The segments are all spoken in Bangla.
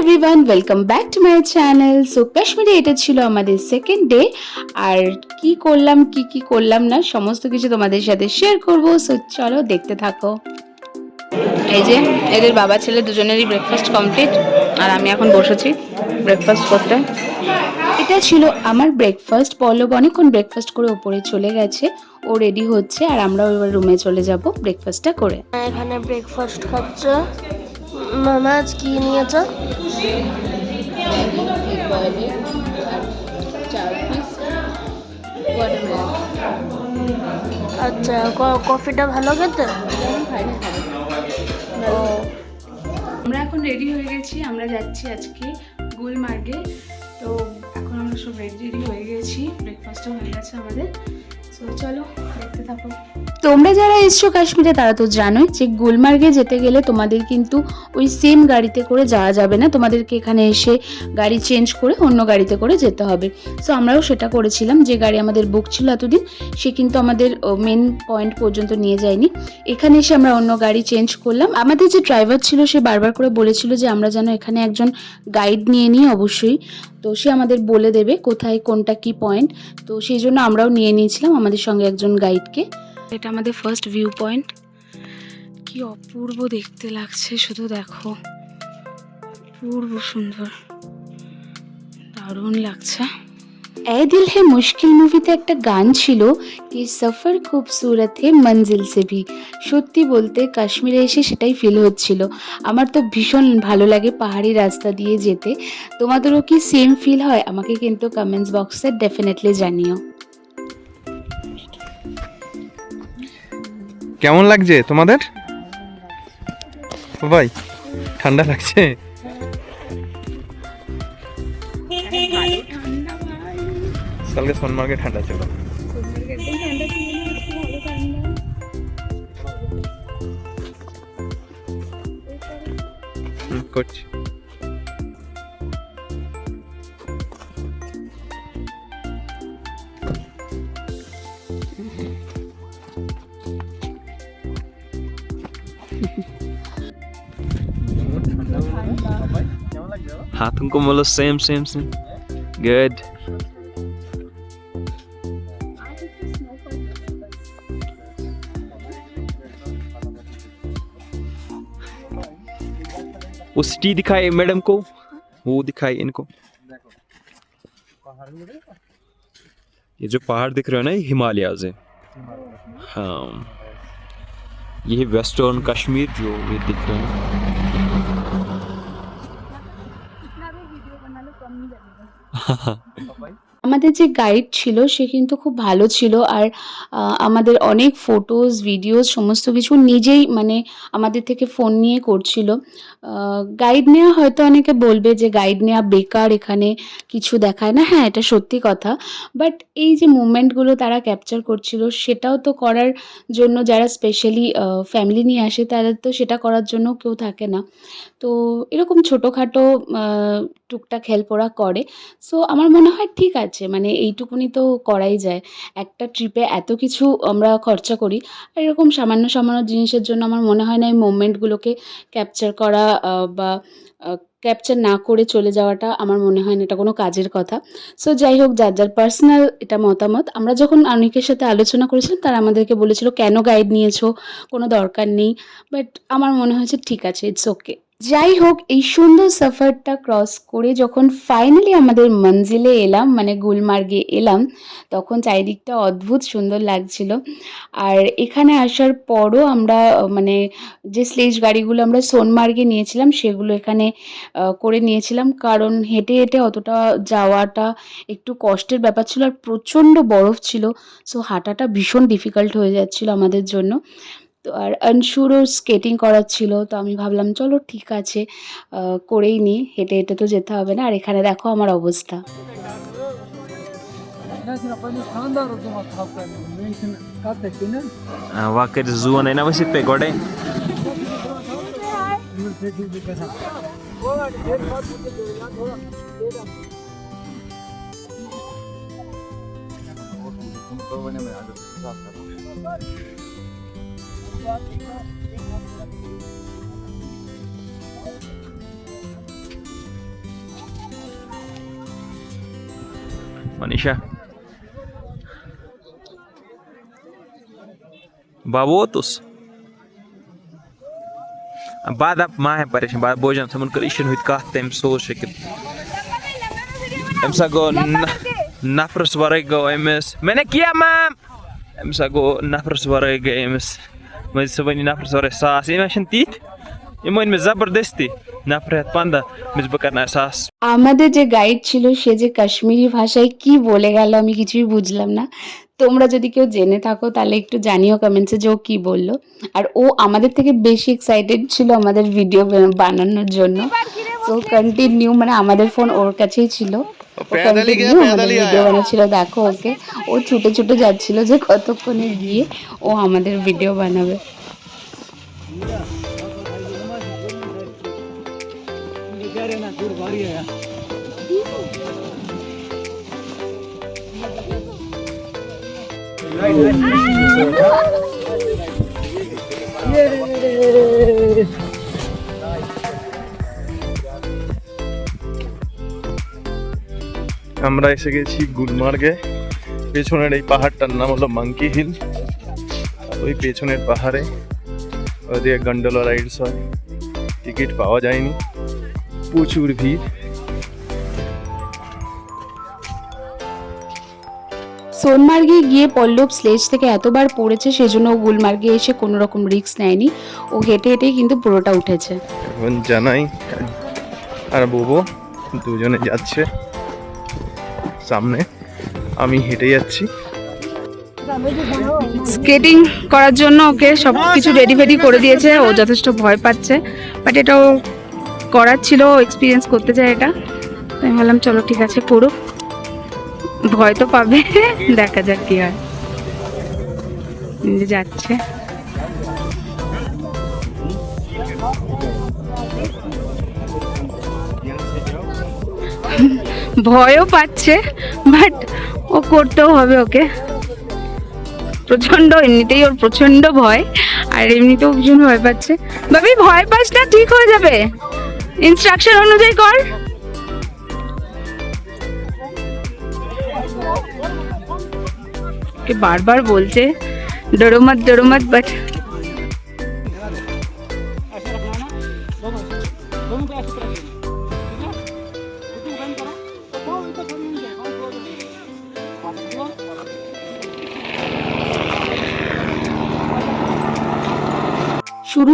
Everyone, welcome back to my channel. So কাশ্মীরে এটা ছিল আমাদের সেকেন্ড ডে। আর কি করলাম কি করলাম না সমস্ত কিছু তোমাদের সাথে শেয়ার করব। সো চলো দেখতে থাকো। এই যে এদের বাবা ছেলে দুজনেরই ব্রেকফাস্ট কমপ্লিট, আর আমি এখন বসেছি ব্রেকফাস্ট করতে। এটা ছিল আমার ব্রেকফাস্ট। পল্লব অনেকক্ষণ ব্রেকফাস্ট করে উপরে চলে গেছে, ও রেডি হচ্ছে, আর আমরাও এবার রুমে চলে যাব ব্রেকফাস্টটা করে। এখানে ব্রেকফাস্ট খাচ্ছে। মামা আজ কি নিয়েছ? আচ্ছা, কফিটা ভালো খেতে? ও, আমরা এখন রেডি হয়ে গেছি, আমরা যাচ্ছি আজকে গুলমার্গে। তো এখন আমরা সব রেডি হয়ে গেছি, ব্রেকফাস্টও হয়ে গেছে আমাদের। তো চলো দেখতে থাকো। তোমরা যারা এসছো কাশ্মীরে তারা তো জানোই যে গুলমার্গে যেতে গেলে তোমাদের কিন্তু ওই সেম গাড়িতে করে যাওয়া যাবে না, তোমাদেরকে এখানে এসে গাড়ি চেঞ্জ করে অন্য গাড়িতে করে যেতে হবে। সো আমরাও সেটা করেছিলাম। যে গাড়ি আমাদের বুক ছিল এতদিন, সে কিন্তু আমাদের মেন পয়েন্ট পর্যন্ত নিয়ে যায়নি। এখানে এসে আমরা অন্য গাড়ি চেঞ্জ করলাম। আমাদের যে ড্রাইভার ছিল সে বারবার করে বলেছিল যে আমরা যেন এখানে একজন গাইড নিয়ে নিই অবশ্যই। তো সে আমাদের বলে দেবে কোথায় কোনটা কি পয়েন্ট। তো সেই জন্য আমরাও নিয়ে নিয়েছিলাম আমাদের সঙ্গে একজন গাইডকে। এটা আমাদের ফার্স্ট ভিউ পয়েন্ট। কি অপূর্ব দেখতে লাগছে, শুধু দেখো, অপূর্ব সুন্দর, দারুণ লাগছে। এ দিল হে মুশকিল মুভিতে একটা গান ছিল কি সফর খুবসুরত হে মঞ্জিল সে ভি। সত্যি বলতে কাশ্মীরে এসে সেটাই ফিল হচ্ছিল। আমার তো ভীষণ ভালো লাগে পাহাড়ি রাস্তা দিয়ে যেতে। তোমাদেরও কি সেম ফিল হয়? আমাকে কিন্তু কমেন্টস বক্সে ডেফিনেটলি জানিও। কেমন লাগছে তোমাদের? ভাই ঠান্ডা লাগছে? কালকে সোনমার্গে ঠান্ডা ছিল। করছি। हाँ तुमको बोलो सेम सेम सेम गुड। वो सिटी दिखाए मैडम को, वो दिखाए इनको। ये जो पहाड़ दिख रहे हो ना, ये हिमालयाज है। हाँ, ये है वेस्टर्न कश्मीर जो ये दिख रहे हैं। আমাদের যে গাইড ছিল সে কিন্তু খুব ভালো ছিল, আর আমাদের অনেক ফটোজ ভিডিওস সমস্ত কিছু নিজেই মানে আমাদের থেকে ফোন নিয়ে করছিল। গাইড নেওয়া হয়তো অনেকে বলবে যে গাইড নেওয়া বেকার, এখানে কিছু দেখায় না। হ্যাঁ, এটা সত্যি কথা। বাট এই যে মুভমেন্টগুলো তারা ক্যাপচার করছিল সেটাও তো করার জন্য, যারা স্পেশালি ফ্যামিলি নিয়ে আসে তাদের তো সেটা করার জন্য কেউ থাকে না। তো এরকম ছোটোখাটো টুকটাক হেল্প ওরা করে। সো আমার মনে হয় ঠিক আছে, মানে এইটুকুনি তো করাই যায়। একটা ট্রিপে এত কিছু আমরা খরচা করি, আর এরকম সামান্য সামান্য জিনিসের জন্য আমার মনে হয় না এই মোমেন্টগুলোকে ক্যাপচার করা বা ক্যাপচার না করে চলে যাওয়াটা আমার মনে হয় না এটা কোনো কাজের কথা। সো যাই হোক, যার যার পার্সোনাল এটা মতামত। আমরা যখন অনেকের সাথে আলোচনা করেছিলাম তারা আমাদেরকে বলেছিল কেন গাইড নিয়েছো, কোনো দরকার নেই। বাট আমার মনে হয়েছে ঠিক আছে, ইটস ওকে। যাই হোক, এই সুন্দর সফরটা ক্রস করে যখন ফাইনালি আমাদের মঞ্জিলে এলাম, মানে গুলমার্গে এলাম, তখন চারিদিকটা অদ্ভুত সুন্দর লাগছিল। আর এখানে আসার পরও আমরা মানে যে স্লেজ গাড়িগুলো আমরা সোনমার্গে নিয়েছিলাম সেগুলো এখানে করে নিয়েছিলাম, কারণ হেঁটে হেঁটে অতটা যাওয়াটা একটু কষ্টের ব্যাপার ছিল, আর প্রচণ্ড বরফ ছিল। সো হাঁটাটা ভীষণ ডিফিকাল্ট হয়ে যাচ্ছিল আমাদের জন্য। তো আর অংশুরও স্কেটিং করার ছিল, তো আমি ভাবলাম চলো ঠিক আছে করেই নিই, হেঁটে হেঁটে তো যেতে হবে না। আর এখানে দেখো আমার অবস্থা। वाकर जुवन है ना वैसे पे गोडे मनीषा बावोतुस बाद आप माँ है परेशान बाद बोझन समन कर इशन हुई कहा तेम सोच शक्य एमसा गो नफरस वराई गो एमएस मैंने किया मैम एमसा गो नफरस वराई गो एमएस मैं सबनी नफरस वराई सास इमेशन तीत इमोइन में जबरदस्ती नफरत पांदा मिस बकरना सास আমাদের যে গাইড ছিল সে যে কাশ্মীরি ভাষায় কি বলে গেল আমি কিছুই বুঝলাম না। তোমরা যদি কেউ জেনে থাকো তাহলে একটু জানিও কমেন্টসে যে ও কি বললো। আর ও আমাদের থেকে বেশি এক্সাইটেড ছিল আমাদের ভিডিও বানানোর জন্য। সো কন্টিনিউ মানে আমাদের ফোন ওর কাছেই ছিল, ও কন্টিনিউ আমাদের ভিডিও বানাচ্ছিল। দেখো ওকে, ও ছুটে ছুটে যাচ্ছিল যে কতক্ষণে গিয়ে ও আমাদের ভিডিও বানাবে। আমরা এসে গেছি গুলমার্গে। পেছনের এই পাহাড়টার নাম হলো মাঙ্কি হিল। ওই পেছনের পাহাড়ে ওদিকে গন্ডোলা রাইডস হয়, টিকিট পাওয়া যায়নি, প্রচুর ভিড়। সোনমার্গে গিয়ে পল্লব স্লেজ থেকে এতবার পড়েছে সেজন্য ও গুলমার্গে এসে কোনো রকম রিস্ক নেয়নি, ও হেঁটে হেঁটেই কিন্তু পুরোটা উঠেছে। এখন জানাই আর বোবো দুজনে যাচ্ছে সামনে, আমি হেঁটে যাচ্ছি। স্কেটিং করার জন্য ওকে সব কিছু রেডি ফেডি করে দিয়েছে, ও যথেষ্ট ভয় পাচ্ছে, বাট এটাও করার ছিল, এক্সপিরিয়েন্স করতে চায় এটা। তো আমি ভাবলাম চলো ঠিক আছে করুক, ভয় তো পাবে, দেখা যাক কি হয়। যাচ্ছে ভয়ও পাচ্ছে, বাট ও করতেও হবে ওকে। প্রচন্ড এমনিতেই ওর প্রচন্ড ভয়, আর এমনিতেও ভীষণ ভয় পাচ্ছে। ভাবি ভয় পাস না, ঠিক হয়ে যাবে, ইনস্ট্রাকশন অনুযায়ী কর। ওকে বারবার বলছে ডরো মত বাট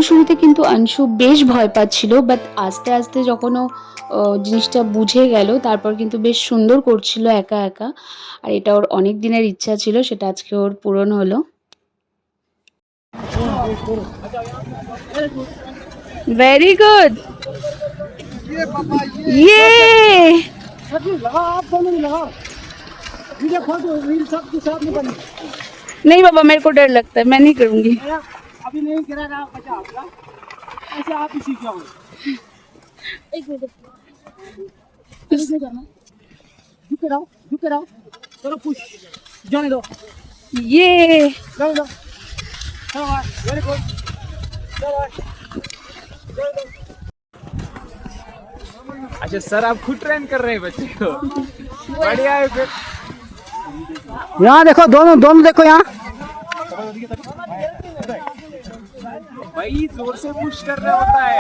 শুরুতে কিন্তু অংশু বেশ ভয় পাচ্ছিল, বাট আস্তে আস্তে যখন ও জিনিসটা বুঝে গেল তারপর কিন্তু বেশ সুন্দর করছিল একা একা। আর এটা ওর অনেক দিনের ইচ্ছা ছিল, সেটা আজকে ওর পূরণ হলো। ভেরি গুড, ইয়ে नहीं बाबा मेरे को डर लगता है, मैं नहीं करूँगी। अभी नहीं गिरा रहा, बचा होगा ऐसे आप ही सीख जाओगे। एक मिनट करना, झुक के रहो करो, पुश जाने दो, ये जाने दो, वेरी गुड, अच्छा सर आप खुद ट्रेन कर रहे हैं बच्चे को, बढ़िया है। फिर यहाँ देखो, दोनों देखो यहाँ, भाई जोर से पुश करना होता है।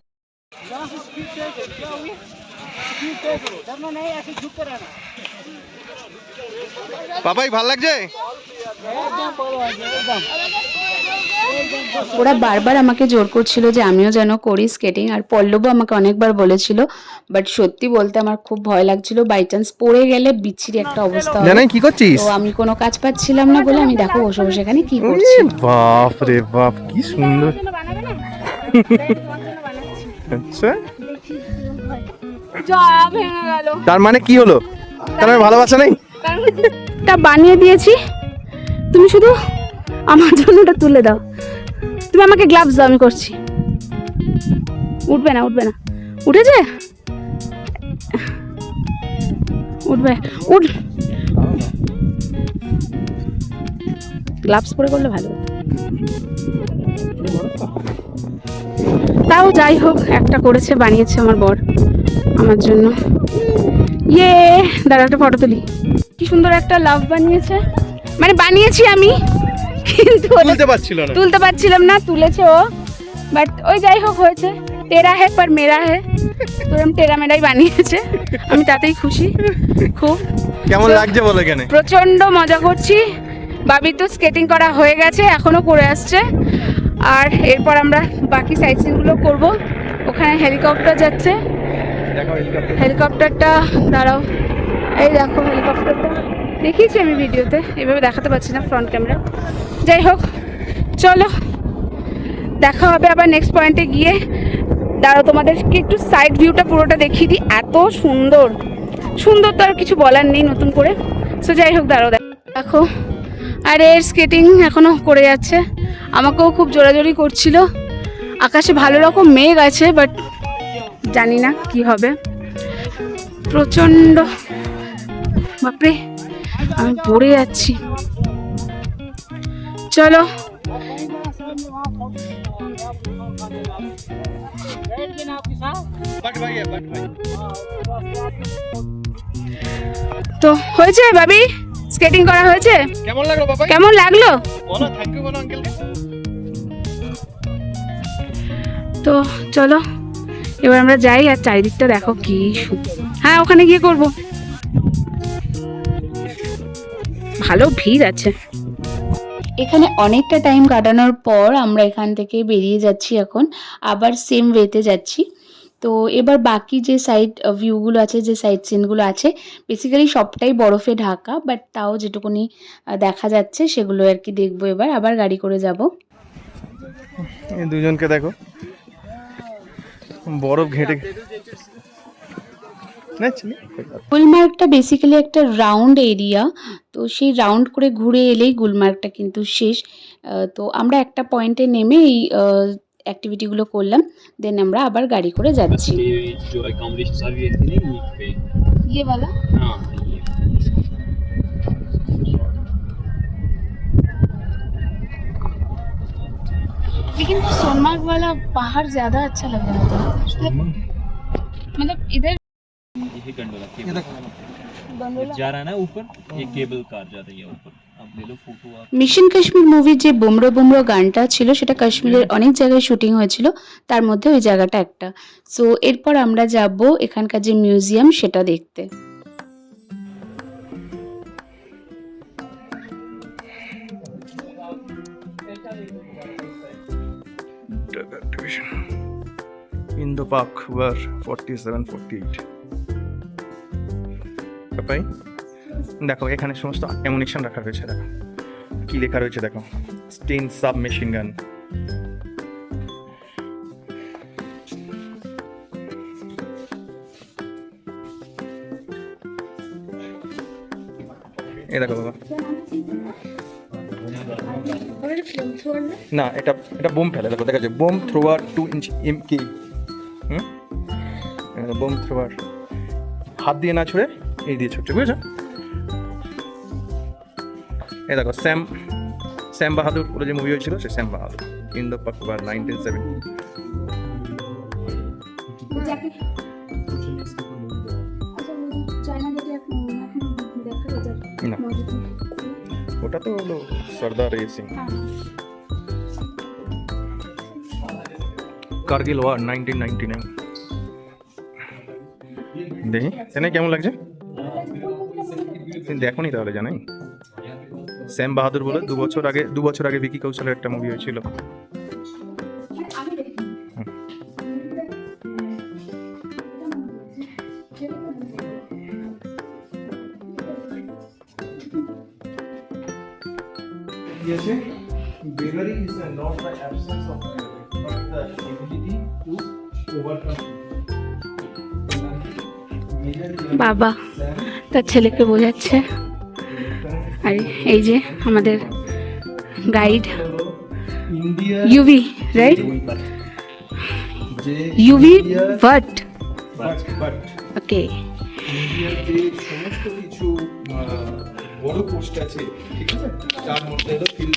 डरना नहीं, ऐसे झुक कर रहना। পাপাই ভাল লাগছে? ওরা বারবার আমাকে জোর করছিল যে আমিও যেন করি স্কেটিং, আর পল্লবও আমাকে অনেকবার বলেছিল, বাট সত্যি বলতে আমার খুব ভয় লাগছিল, বাই চান্স পড়ে গেলে বিচ্ছিরি একটা অবস্থা হবে। জানাই কি করছিস? তো আমি কোনো কাজ পাচ্ছিলাম না বলে আমি দেখো বসে বসে এখানে কি করছি। বাপ রে বাপ, কি সুন্দর। আচ্ছা, তার মানে কি হলো? তার মানে ভালোবাসা নেই? তা বানিয়ে দিয়েছি, তুমি শুধু আমার জন্য ওটা তুলে দাও। তুমি আমাকে গ্লাভস দাও, আমি করছি। উঠবে না উঠেছে, উঠবে, গ্লাভস পরে করলে ভালো। তাও যাই হোক, একটা করেছে, বানিয়েছে আমার বর আমার জন্য। ইয়ে দাঁড়া, একটা ফটো তুলি। কি সুন্দর একটা লাভ বানিয়েছে, মানে বানিয়েছি আমি কিন্তু ওটা তুলতে পারছিল না। তুলতে পারছিলাম না, তুলেছে ও, বাট ওই যাই হোক হয়েছে। টেরা হে পর মেরা হে, তোরম টেরা মেরাই বানিয়েছে, আমি তাতেই খুশি খুব। কেমন লাগছে বলো এখানে? প্রচন্ড মজা করছি। বাবি তো স্কেটিং করা হয়ে গেছে, এখনো করে আসছে, আর এরপর আমরা বাকি সাইট সিনগুলো করব। ওখানে হেলিকপ্টার যাচ্ছে, দেখো হেলিকপ্টার। হেলিকপ্টারটা দাঁড়াও, এই দেখো হেলিকপ্টারটা, দেখিয়েছি আমি ভিডিওতে, এভাবে দেখাতে পারছি না ফ্রন্ট ক্যামেরা। যাই হোক চলো দেখা হবে আবার নেক্সট পয়েন্টে গিয়ে। দাঁড়াও তোমাদেরকে একটু সাইড ভিউটা পুরোটা দেখিয়ে দিই, এত সুন্দর সুন্দর তো আর কিছু বলার নেই নতুন করে। সো যাই হোক দাঁড়াও দেখো, আর এর স্কেটিং এখনো করে যাচ্ছে, আমাকেও খুব জোরাজোরি করছিল। আকাশে ভালো রকম মেঘ আছে, বাট জানি না কি হবে, প্রচণ্ড, বাপরে আমি পড়ে যাচ্ছি। চলো তো হয়েছে ভাবি, স্কেটিং করা হয়েছে, কেমন লাগলো বাবা? কেমন লাগলো বলো, থ্যাংক ইউ বলো আঙ্কেলকে। তো চলো এবার আমরা যাই, আর চারিদিকটা দেখো কি হ্যাঁ ওখানে গিয়ে করব, ভালো ভিড় আছে। এখানে অনেকটা টাইম কাটানোর পর আমরা এখান থেকে বেরিয়ে যাচ্ছি, এখন আবার সেম ওয়েতে যাচ্ছি। তো এবার বাকি যে সাইড ভিউগুলো আছে, যে সাইড সিনগুলো আছে, বেসিক্যালি সবটাই বরফে ঢাকা, বাট তাও যেটুকুনি দেখা যাচ্ছে সেগুলো আর কি দেখবো। এবার আবার গাড়ি করে যাব। এই দুজনকে দেখো, বরফ ঘেঁটে গুলমার্গটা বেসিক্যালি একটা রাউন্ড এরিয়া, তো সেই রাউন্ড করে ঘুরে এলেই গুলমার্গটা কিন্তু শেষ। তো আমরা একটা পয়েন্টে নেমে এই অ্যাক্টিভিটিগুলো করলাম, দেন আমরা আবার গাড়ি করে যাচ্ছি। जो अकोमोडेशन सारी रहती है ना यहीं पे। ये वाला हाँ ये लेकिन सोनमार्ग वाला पहाड़ ज्यादा अच्छा लग रहा था, मतलब इधर यही गंडोला केबल जा रहा है ना ऊपर, ये केबल कार जा रही है ऊपर। आप ले लो फोटो आप। মিশন কাশ্মীর মুভির যে বুমরো বুমরো গানটা ছিল, সেটা কাশ্মীরের অনেক জায়গায় শুটিং হয়েছিল, তার মধ্যে ওই জায়গাটা একটা। সো এরপর আমরা যাব এখানকার যে মিউজিয়াম সেটা দেখতে। in the park were 47-48 Papai দেখো এখানে সমস্ত অ্যামুনিশন রাখা রয়েছে, দেখো কি লেখা রয়েছে, দেখো স্টেন সাব মেশিন গান। এই দেখো বাবা, না এটা এটা বোম ফেলে, দেখো দেখা যাচ্ছে bomb thrower 2 inch MK। Bomb thrower হাত দিয়ে না ছুড়ে এই দিয়ে ছুটছে, বুঝেছো? এই দেখো শ্যাম বাহাদুর বলে যে মুভি হয়েছিল, সে শ্যাম বাহাদুর ইন দ্য পাকবার 1970। না ওটা তো হলো সর্দার সিং। কার্গিল ওয়ার 1999। দেখি সেখানে কেমন লাগছে, দেখো নি তাহলে জানাই। শ্যাম বাহাদুর বলে 2 বছর আগে ভিকি কৌশলের একটা মুভি হয়েছিল। Bravery is not the absence of courage, but the ability to overcome. বাবা তার ছেলেকে বোঝাচ্ছে, আর এই যে আমাদের guide UV, right? UV but ওকে। ইন্ডিয়ার যে সমস্ত কিছু বড় পোস্ট আছে, ঠিক আছে, তার মধ্যে হলো ফিল্ড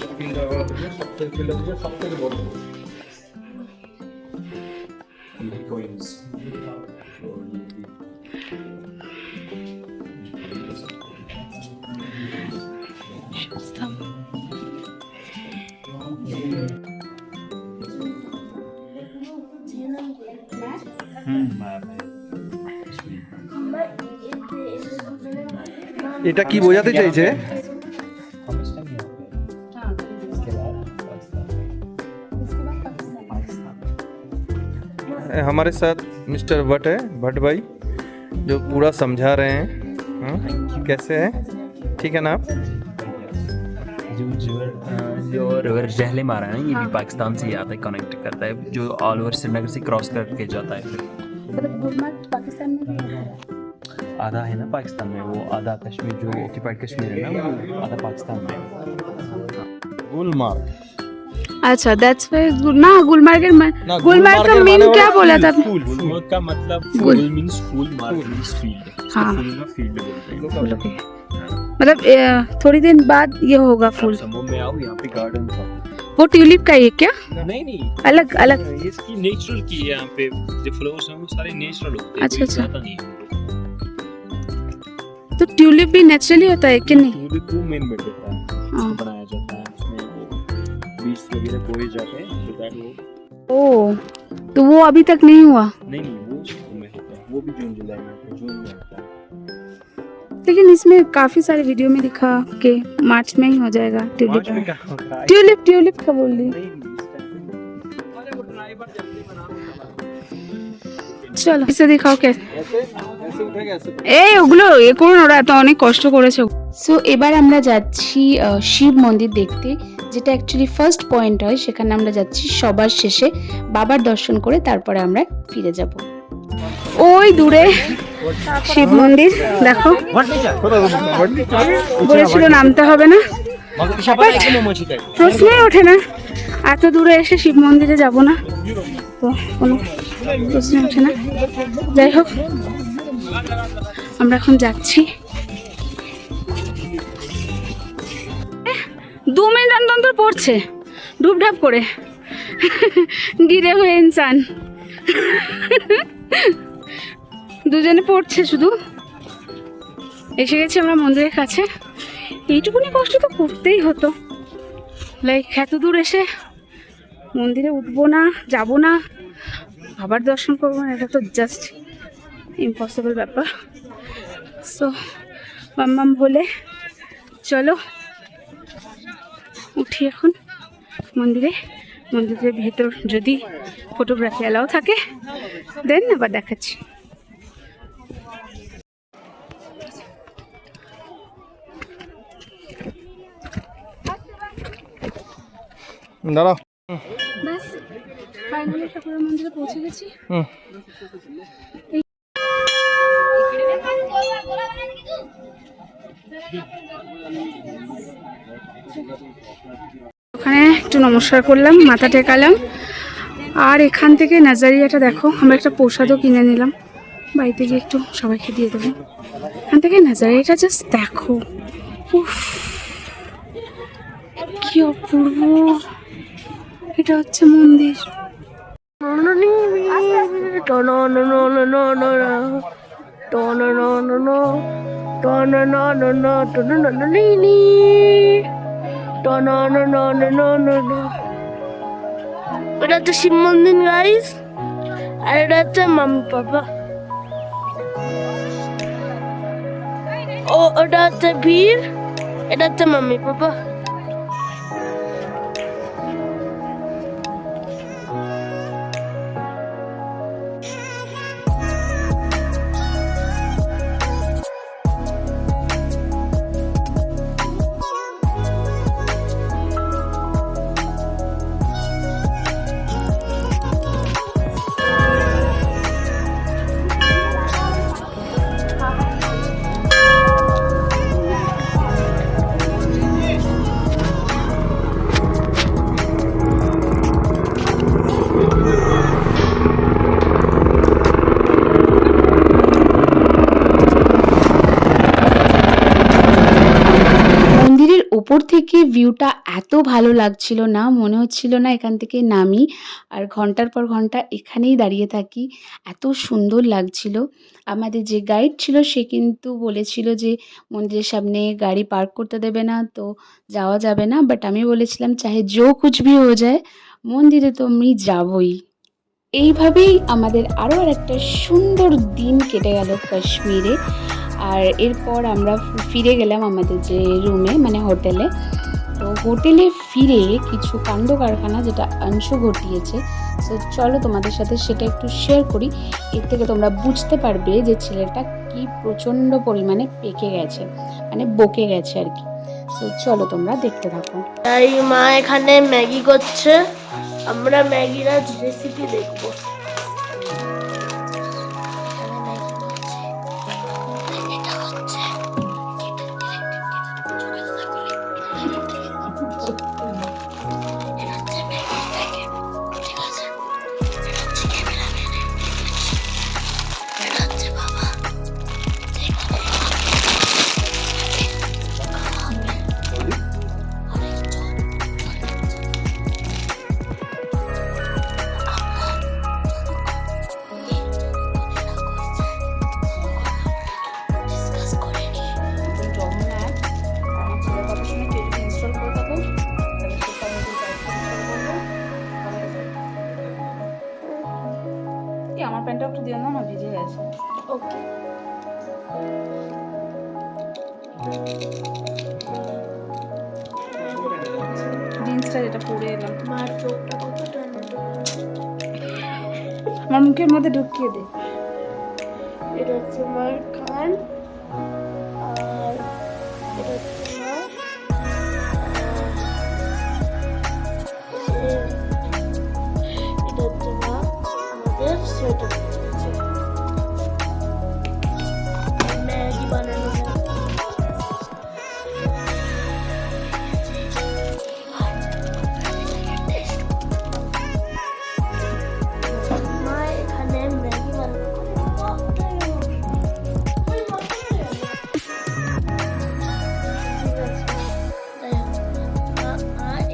সবথেকে বড় কোয়েন্স। এটা কি বোঝাতে চাইছে? हमारे साथ मिस्टर भट्ट है, भट्ट भाई, जो पूरा समझा रहे हैं। कैसे है? ठीक है ना आप? जो रिवर जहले मारा है ना, ये भी पाकिस्तान से ही आता है, कनेक्ट करता है, जो ऑल ओवर श्रीनगर से क्रॉस करके जाता है। आधा है ना पाकिस्तान में, वो आधा कश्मीर जो ऑक्यूपाइड कश्मीर है ना, वो आधा पाकिस्तान में है। गुलमार्ग। अच्छा दैट्स ना गुलमार्ग का मेन क्या बोला था? गुलमर्ग का मतलब गुल मींस फूल, मार्ग मींस फील्ड। हाँ। फूल का फील्ड बोलते हैं। मतलब थोड़ी दिन बाद ये होगा फूल। समूह में आओ, यहाँ पे गार्डन था। वो ट्यूलिप का ही है क्या? नहीं अलग अलग। ये इसकी नेचुरल की है, यहाँ पे जो फ्लावर्स हैं वो सारे नेचुरल होते हैं। अच्छा, कोई अच्छा। ज्यादा नहीं है। तो ट्यूलिप भी नेचुरली होता है कि नहीं? ट्यूलिप को मेन मेड होता है, हाँ। उसको बनाया जाता है, उसमें वो बीज वगैरह बोए जाते हैं, so that वो ओ तो वो अभी तक नहीं हुआ। नहीं वो उसको में होता है, वो भी जून जुलाई में होता है, जून में होता है। लेकिन इसमें काफी सारे वीडियो में दिखा कि मार्च में ही हो जाएगा ट्यूलिप। ट्यूलिप का बोल रही। চলো এসে দেখাও কে এই ওগুলো এ করুন, ওরা এত অনেক কষ্ট করেছে। সো এবার আমরা যাচ্ছি শিব মন্দির দেখতে, যেটা অ্যাকচুয়ালি ফার্স্ট পয়েন্ট হয়। সেখানে আমরা যাচ্ছি সবার শেষে, বাবার দর্শন করে তারপরে আমরা ফিরে যাব। ওই দূরে শিব মন্দির দেখো, বলেছিল নামতে হবে না, প্রশ্নই ওঠে না এত দূরে এসে শিব মন্দিরে যাব না, তো কোনো প্রশ্ন ওঠে না। যাই হোক আমরা এখন যাচ্ছি। 2 মিনিট অন্তর পড়ছে ডুবঢাপ করে, গিরে হয়ে ইনসান দুজনে পড়ছে শুধু। এসে গেছি আমরা মন্দিরের কাছে। এইটুকুনি কষ্ট তো করতেই হতো, লাইক এত দূর এসে মন্দিরে উঠবো না, যাবো না, বাবার দর্শন করবো না, এটা তো জাস্ট ইম্পসিবল ব্যাপার। সো মাম্মাম বলে চলো উঠি এখন মন্দিরে। মন্দিরের ভেতর যদি ফটোগ্রাফি অ্যালাও থাকে দেন আবার দেখাচ্ছি। দাঁড়াও। ব্যাস ফাইনালি ঠাকুরের মন্দিরে পৌঁছে গেছি। ওখানে একটু নমস্কার করলাম, মাথা টেকালাম, আর এখান থেকে নাজারিয়াটা দেখো। আমরা একটা প্রসাদও কিনে নিলাম, বাড়িতে গিয়ে একটু সবাইকে দিয়ে দেবো। এখান থেকে নাজারিয়াটা জাস্ট দেখো, উফ কি অপূর্ব। এটা হচ্ছে মন্দির। এটা হচ্ছে শিব মন্দির গাইস, আর এটা হচ্ছে মাম্মি পাপা। ওটা হচ্ছে ভিড়, এটা হচ্ছে মাম্মি পাপা। উপর থেকে ভিউটা এত ভালো লাগছিল না, মনে হচ্ছিল না এখান থেকে নামি আর ঘন্টার পর ঘন্টা এখানেই দাঁড়িয়ে থাকি, এত সুন্দর লাগছিল। আমাদের যে গাইড ছিল সে কিন্তু বলেছিল যে মন্দিরের সামনে গাড়ি পার্ক করতে দেবে না, তো যাওয়া যাবে না। বাট আমি বলেছিলাম চাহে জো কুছ ভি হো যায়, মন্দিরে তো আমি যাবই। এইভাবেই আমাদের আরও একটা সুন্দর দিন কেটে গেল কাশ্মীরে। আর এরপর আমরা ফিরে গেলাম আমাদের যে রুমে, মানে হোটেলে। তো হোটেলে ফিরে কিছু কাণ্ড কারখানা যেটা অংশু ঘটিয়েছে, সো চলো তোমাদের সাথে সেটা একটু শেয়ার করি। এর থেকে তোমরা বুঝতে পারবে যে ছেলেটা কি প্রচণ্ড পরিমাণে পেকে গেছে, মানে বকে গেছে আর কি। সো চলো তোমরা দেখতে থাকো। তাই মা এখানে ম্যাগি করছে, আমরা ম্যাগির আজ রেসিপি দেখবো। আমার প্যান্টটা একটু দিয়ে দাও না, ভিজে গেছে। ওকে, জিন্সটা যেটা পরে এলাম, মার চোখটা কত টানা। আমার মুখের মধ্যে ঢুকিয়ে দে। এটা হচ্ছে মার কান, আর এটা হচ্ছে মার এটা হচ্ছে মা আমাদের সোয়েটার পরেছে। ম্যাগি বানানো মা এখানে ম্যাগি বানানো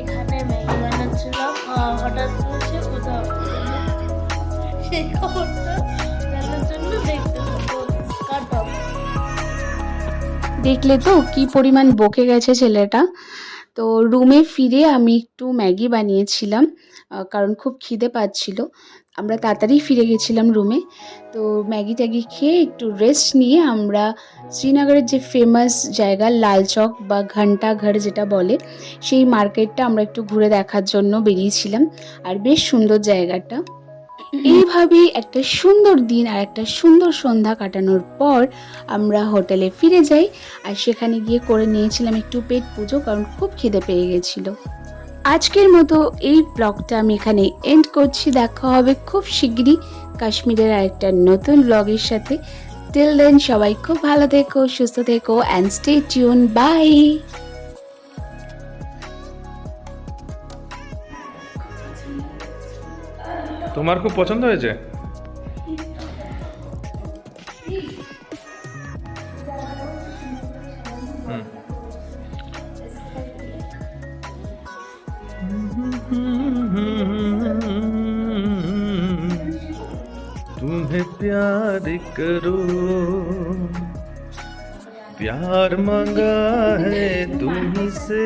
এখানে ম্যাগি বানাচ্ছিলাম, হঠাৎ করে উধাও সেই খবরটা জানার জন্য দেখতে থাকো। কাটাও। দেখলে তো কি পরিমাণ বকে গেছে ছেলেটা। তো রুমে ফিরে আমি একটু ম্যাগি বানিয়েছিলাম, কারণ খুব খিদে পাচ্ছিল। আমরা তাড়াতাড়ি ফিরে গেছিলাম রুমে। তো ম্যাগি ট্যাগি খেয়ে একটু রেস্ট নিয়ে আমরা শ্রীনগরের যে ফেমাস জায়গা লাল চক বা ঘন্টাঘর যেটা বলে, সেই মার্কেটটা আমরা একটু ঘুরে দেখার জন্য বেরিয়েছিলাম। আর বেশ সুন্দর জায়গাটা। এইভাবেই একটা সুন্দর দিন আর একটা সুন্দর সন্ধ্যা কাটানোর পর আমরা হোটেলে ফিরে যাই। আর সেখানে গিয়ে করে নিয়েছিলাম একটু পেট পুজো, কারণ খুব খিদে পেয়ে গেছিলো। আজকের মতো এই ব্লগটা আমি এখানে এন্ড করছি। দেখা হবে খুব শিগগিরই কাশ্মীরের আরেকটা নতুন ব্লগের সাথে। টিল দেন সবাই খুব ভালো থেকো, সুস্থ থেকো অ্যান্ড স্টে টিউন। বাই। তোমার খুব পছন্দ হয়েছে? तुम्हें प्यार करो, प्यार मांगा है तुम्हीं से।